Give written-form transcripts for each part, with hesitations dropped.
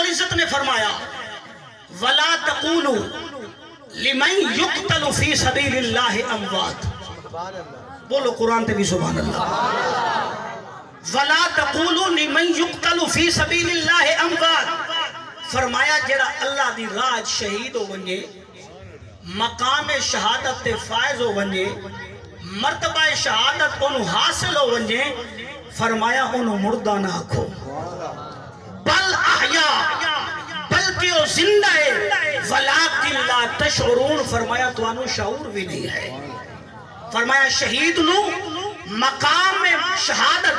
العزت نے فرمایا وَلَا تَقُولُوا لِمَنْ يُقْتَلُ فِي سَبِيلِ اللَّهِ أَمْوَاتٍ. بولو قرآن تے بھی سبحان اللہ. وَلَا تَقُولُوا لِمَنْ يُقْتَلُ فِي سَبِيلِ اللَّهِ أَمْوَاتٍ. فرمایا جڑا اللہ دی راہ شہید ہو ونجے مقام شہادت تے فائز ہو ونجے مرتبہ شہادت انہوں حاصل ہو ونجے فرمایا انہوں مردہ نہ آکھو بل احیاء بلکہ وہ زندہ ہے ولیکن لا تشعرون. فرمایا تو انہوں شعور بھی نہیں ہے. فرمایا شہید نو مقام شہادت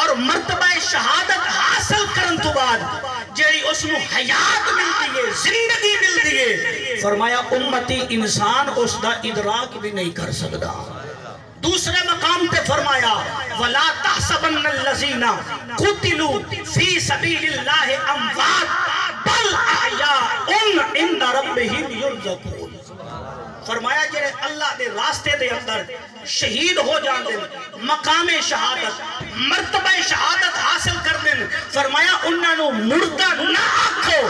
اور مرتبہ شہادت حاصل کرن تو بعد جیڑی اس نو حیات ملتی ہے زندگی ملتی ہے فرمایا امتی انسان اس دا ادراک بھی نہیں کر سکتا. دوسرے مقام تے فرمایا وَلَا تَحْسَبَنَّ الَّذِينَ قُتِلُوا فِي سَبِيلِ اللَّهِ أَمْوَاتٍ بَلْ أَحْيَاءٌ عِنْدَ رَبِّهِمْ يُرْزَقُونَ. فرمایا جڑے اللہ دے راستے دے اندر شہید ہو جان دیں مقام شہادت مرتبہ شہادت حاصل کر دیں فرمایا انہوں مردہ نہ آکھو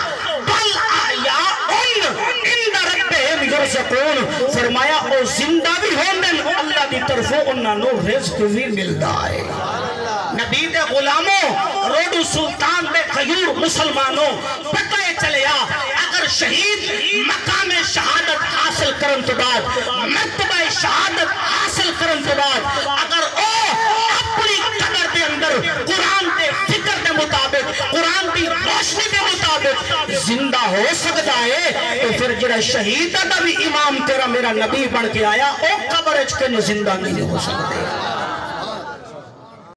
بل احیاء عند ربہم یرزقون. فرمایا او زندہ بھی ہوں دیں اللہ دی طرفوں انہوں رزق بھی ملتا ہے. نبی دے غلاموں روڈو سلطان بے غیور مسلمانوں پتہ چلیا اگر شہید مقام شہادت حاصل کرن تو بعد مرتبہ شہادت حاصل کرن تو بعد اگر او اپنی قدر دے اندر قرآن دے فکر دے مطابق قرآن دی روشنی دے مطابق زندہ ہو سکتا ہے تو پھر جڑا شہید دا بھی امام تیرا میرا نبی بن کے آیا او قبر اچ کے زندہ نہیں ہو سکتے.